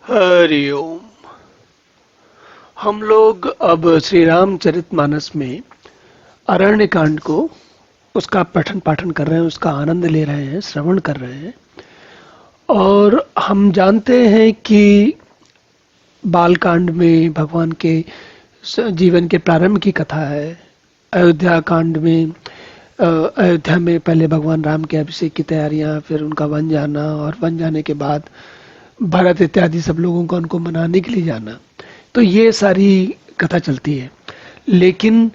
हरि ओम। हम लोग अब श्री रामचरितमानस में अरण्य कांड को उसका पठन पाठन कर रहे हैं, उसका आनंद ले रहे हैं, श्रवण कर रहे हैं। और हम जानते हैं कि बाल कांड में भगवान के जीवन के प्रारंभ की कथा है। अयोध्या कांड में अयोध्या में पहले भगवान राम के अभिषेक की तैयारियां, फिर उनका वन जाना और वन जाने के बाद भरत इत्यादि सब लोगों को उनको मनाने के लिए जाना। तो ये सारी कथा चलती है। लेकिन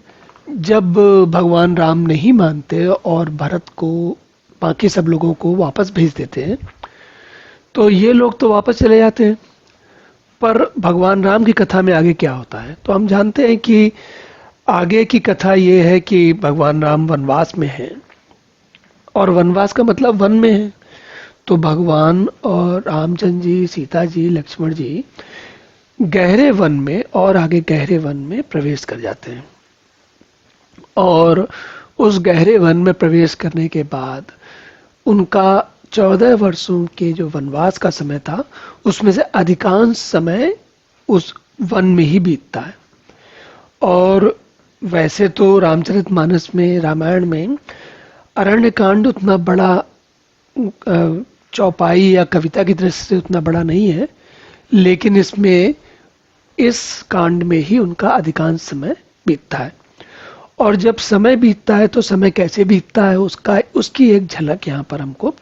जब भगवान राम नहीं मानते और भरत को, बाकी सब लोगों को वापस भेज देते हैं, तो ये लोग तो वापस चले जाते हैं। पर भगवान राम की कथा में आगे क्या होता है तो हम जानते हैं कि आगे की कथा ये है कि भगवान राम वनवास में हैं, और वनवास का मतलब वन में है। तो भगवान और रामचंद्र जी, सीता जी, लक्ष्मण जी गहरे वन में और आगे गहरे वन में प्रवेश कर जाते हैं। और उस गहरे वन में प्रवेश करने के बाद उनका 14 वर्षों के जो वनवास का समय था, उसमें से अधिकांश समय उस वन में ही बीतता है। और वैसे तो रामचरितमानस में, रामायण में अरण्य कांड उतना बड़ा चौपाई या कविता की दृष्टि से उतना बड़ा नहीं है, लेकिन इसमें इस कांड में ही उनका अधिकांश समय बीतता है। और जब समय बीतता है तो समय कैसे बीतता है उसकी एक झलक यहाँ पर हमको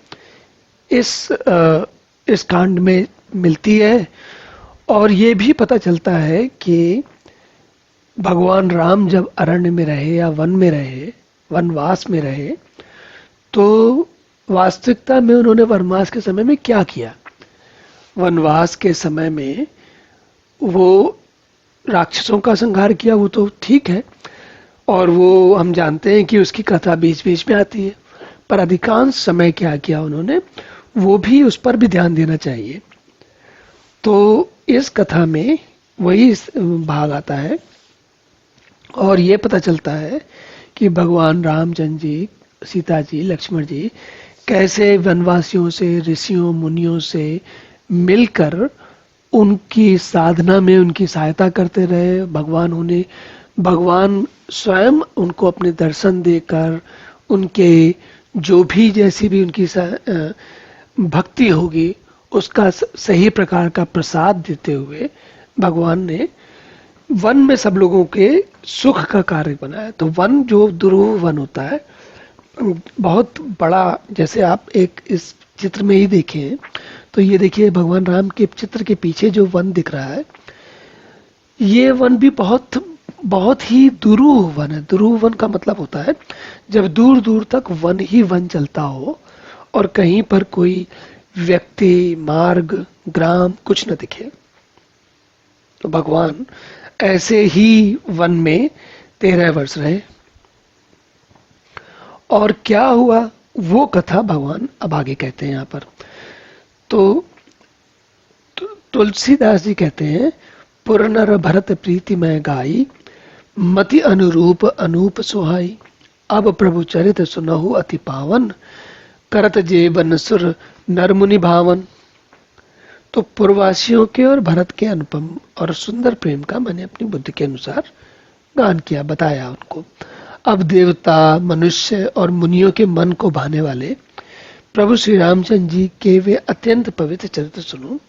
इस कांड में मिलती है। और ये भी पता चलता है कि भगवान राम जब अरण्य में रहे या वन में रहे, वनवास में रहे, तो वास्तविकता में उन्होंने वनवास के समय में क्या किया। वनवास के समय में वो राक्षसों का संहार किया, वो तो ठीक है, और वो हम जानते हैं कि उसकी कथा बीच बीच में आती है। पर अधिकांश समय क्या किया उन्होंने, वो भी, उस पर भी ध्यान देना चाहिए। तो इस कथा में वही भाग आता है और ये पता चलता है कि भगवान रामचंद्र जी, सीता जी, लक्ष्मण जी कैसे वनवासियों से, ऋषियों मुनियों से मिलकर उनकी साधना में उनकी सहायता करते रहे। भगवान स्वयं उनको अपने दर्शन देकर, उनके जो भी जैसी भी उनकी भक्ति होगी उसका सही प्रकार का प्रसाद देते हुए भगवान ने वन में सब लोगों के सुख का कार्य बनाया। तो वन, जो दुरूह वन होता है, बहुत बड़ा, जैसे आप एक इस चित्र में ही देखें तो ये देखिए भगवान राम के चित्र के पीछे जो वन दिख रहा है, ये वन भी बहुत ही दुरूह वन है। दुरूह वन का मतलब होता है जब दूर दूर तक वन ही वन चलता हो और कहीं पर कोई व्यक्ति, मार्ग, ग्राम कुछ न दिखे। तो भगवान ऐसे ही वन में 13 वर्ष रहे। और क्या हुआ वो कथा भगवान अब आगे कहते हैं यहाँ पर। तो तुलसीदास जी कहते हैं, पुरनर भरत प्रीति में गाई, मति अनुरूप अनूप सुहाई, अब प्रभु चरित सुनहु अति पावन, करत जेबन सुर नर मुनि भावन। तो पूर्ववासियों के और भरत के अनुपम और सुंदर प्रेम का मैंने अपनी बुद्धि के अनुसार गान किया, बताया उनको। अब देवता, मनुष्य और मुनियों के मन को भाने वाले प्रभु श्री रामचंद्र जी के वे अत्यंत पवित्र चरित्र सुनो,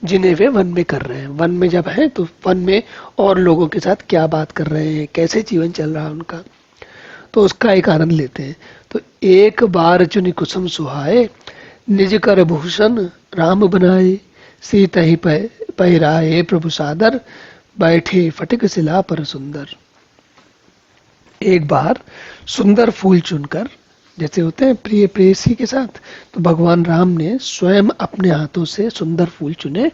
जिन्हें वे वन में कर रहे हैं। वन में जब हैं तो वन में और लोगों के साथ क्या बात कर रहे हैं, कैसे जीवन चल रहा है उनका, तो उसका एक आनंद लेते हैं। तो एक बार चुनि कुसुम सुहाए, निज कर भूषण राम बनाए, सीता ही पहिराए प्रभु सादर, बैठे फटिक शिला पर सुंदर। एक बार सुंदर फूल चुनकर, जैसे होते हैं प्रिय प्रेयसी के साथ, तो भगवान राम ने स्वयं अपने हाथों से सुंदर फूल चुने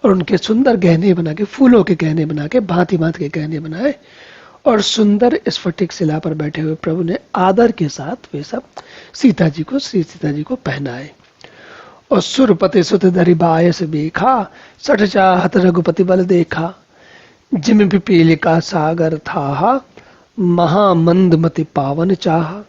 और उनके सुंदर गहने बना के, फूलों के गहने बना के, भांति भांति के गहने बनाए, और सुंदर स्फटिक शिला पर बैठे हुए प्रभु ने आदर के साथ वे सब सीता जी को, श्री सीता जी को पहनाए। और सुरपति सुत धरि बायस बेखा, सठ चाहत रघुपति बल देखा, जिम पिपील का सागर था, महामंदमति पावन चाहा।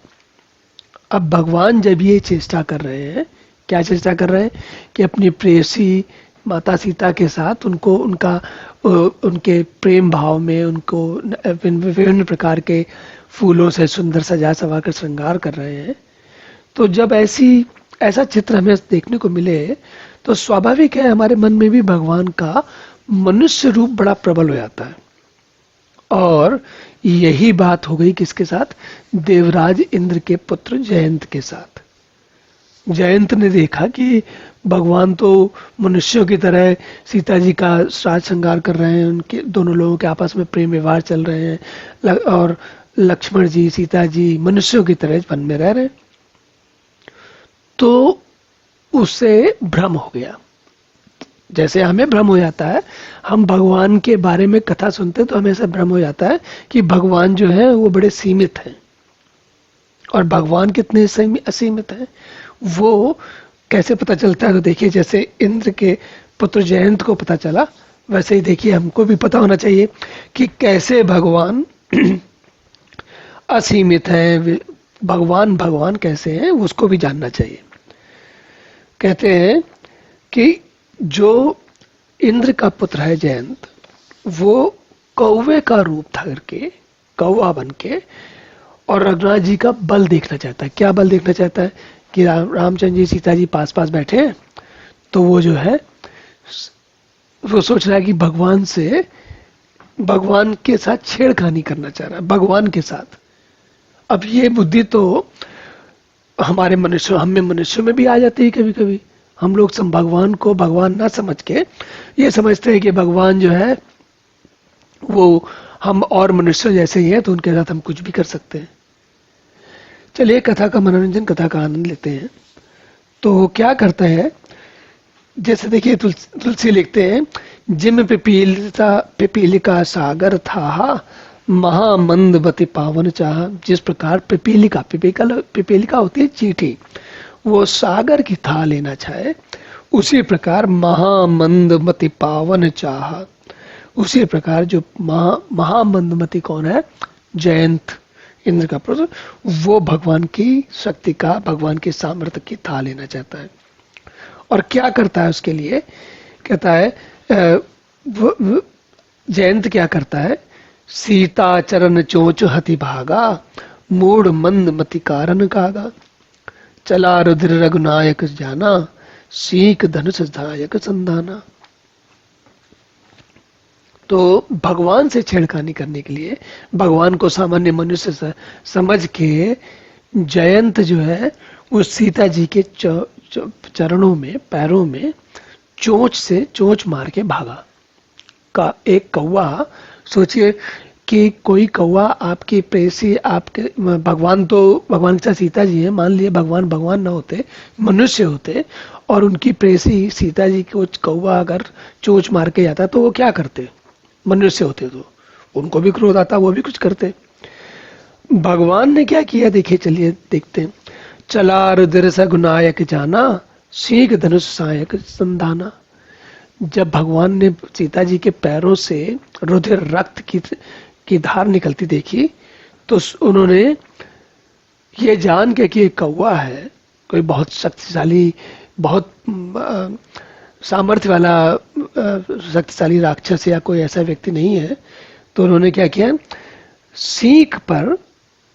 अब भगवान जब ये चेष्टा कर रहे हैं, क्या चेष्टा कर रहे हैं कि अपनी प्रेयसी माता सीता के साथ उनको उनके प्रेम भाव में उनको विभिन्न प्रकार के फूलों से सुंदर सजा सवा कर श्रृंगार कर रहे हैं। तो जब ऐसा चित्र हमें देखने को मिले तो स्वाभाविक है हमारे मन में भी भगवान का मनुष्य रूप बड़ा प्रबल हो जाता है। और यही बात हो गई किसके साथ? देवराज इंद्र के पुत्र जयंत के साथ। जयंत ने देखा कि भगवान तो मनुष्यों की तरह सीता जी का साज श्रृंगार कर रहे हैं, उनके दोनों लोगों के आपस में प्रेम व्यवहार चल रहे हैं और लक्ष्मण जी सीता जी मनुष्यों की तरह वन में रह रहे हैं। तो उससे भ्रम हो गया, जैसे हमें भ्रम हो जाता है, हम भगवान के बारे में कथा सुनते हैं तो हमें ऐसा भ्रम हो जाता है कि भगवान जो है वो बड़े सीमित हैं। और भगवान कितने असीमित हैं वो कैसे पता चलता है? तो देखिए, जैसे इंद्र के पुत्र जयंत को पता चला, वैसे ही देखिए हमको भी पता होना चाहिए कि कैसे भगवान असीमित है। भगवान कैसे हैं उसको भी जानना चाहिए। कहते हैं कि जो इंद्र का पुत्र है जयंत, वो कौवे का रूप धार के, कौवा बन के, और रघुनाथ जी का बल देखना चाहता है। क्या बल देखना चाहता है? कि रामचंद्र जी सीता जी पास पास बैठे हैं, तो वो जो है वो सोच रहा है कि भगवान के साथ छेड़खानी करना चाह रहा है, भगवान के साथ। अब ये बुद्धि तो हमें मनुष्यों में भी आ जाती है कभी कभी। हम लोग भगवान को भगवान ना समझ के ये समझते हैं कि भगवान जो है वो हम और मनुष्य जैसे ही हैं, तो उनके साथ हम कुछ भी कर सकते हैं। चलिए कथा का मनोरंजन, कथा का आनंद लेते हैं। तो क्या करता है, जैसे देखिए तुलसी लिखते हैं, जिम पिपीलिका सागर था, महामंदवती पावन चाह। जिस प्रकार पिपीलिका होती है चींटी, वो सागर की था लेना चाहे, उसी प्रकार महामंदमती पावन चाह। उसी प्रकार जो महामंदमती कौन है? जयंत, इंद्र का पुत्र, वो भगवान की शक्ति का, भगवान की सामर्थ्य की था लेना चाहता है। और क्या करता है उसके लिए? कहता है जयंत क्या करता है? सीता चरण चोच हति भागा, मूढ़ मंद मति कारण कागा। चला रुद्र रघुनायक जाना, सीख धनुष धायक संधाना। तो भगवान से छेड़खानी करने के लिए, भगवान को सामान्य मनुष्य से समझ के जयंत जो है वो सीता जी के चरणों में, पैरों में चोंच मार के भागा। का एक कौवा, सोचिए कि कोई कौवा आपकी प्रेसी, आपके भगवान के साथ सीता जी है, मान लिए भगवान ना होते, मनुष्य होते, और उनकी प्रेसी सीता जी को कौवा अगर चोंच मार के जाता तो वो क्या करते? मनुष्य होते तो उनको भी क्रोध आता, वो भी कुछ करते। भगवान ने क्या किया देखिए, चलिए देखते हैं। चला रुद्र सगुनायक जाना, सीख धनुष सहायक संधाना। जब भगवान ने सीता जी के पैरों से रुधिर रक्त की धार निकलती देखी, तो उन्होंने ये जान के कि कौवा है, कोई बहुत शक्तिशाली, बहुत सामर्थ्य वाला शक्तिशाली राक्षस या कोई ऐसा व्यक्ति नहीं है, तो उन्होंने क्या किया? सीख पर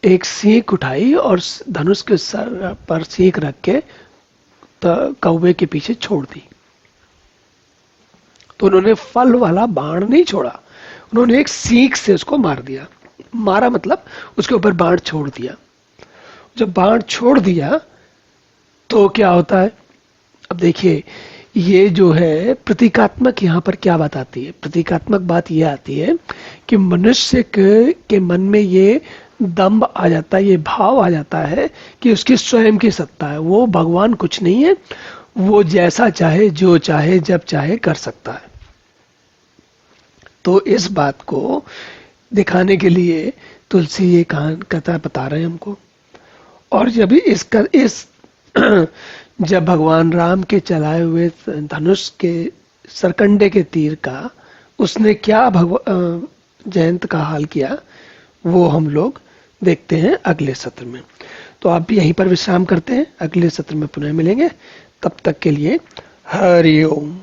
एक सीख उठाई और धनुष के सर पर सीख रख के कौवे के पीछे छोड़ दी। तो उन्होंने फल वाला बाण नहीं छोड़ा, उन्होंने एक सीख से उसको मार दिया। मारा मतलब उसके ऊपर बाण छोड़ दिया। जब बाण छोड़ दिया तो क्या होता है? अब देखिए, ये जो है प्रतीकात्मक, यहाँ पर क्या बात आती है? प्रतीकात्मक बात ये आती है कि मनुष्य के मन में ये दम्भ आ जाता है, ये भाव आ जाता है कि उसकी स्वयं की सत्ता है, वो भगवान कुछ नहीं है, वो जैसा चाहे, जो चाहे, जब चाहे कर सकता है। तो इस बात को दिखाने के लिए तुलसी ये कथा बता रहे हैं हमको। और जब जब भगवान राम के चलाए हुए धनुष के सरकंडे के तीर का उसने क्या जयंत का हाल किया, वो हम लोग देखते हैं अगले सत्र में। तो आप भी यहीं पर विश्राम करते हैं, अगले सत्र में पुनः मिलेंगे। तब तक के लिए हरि ओम।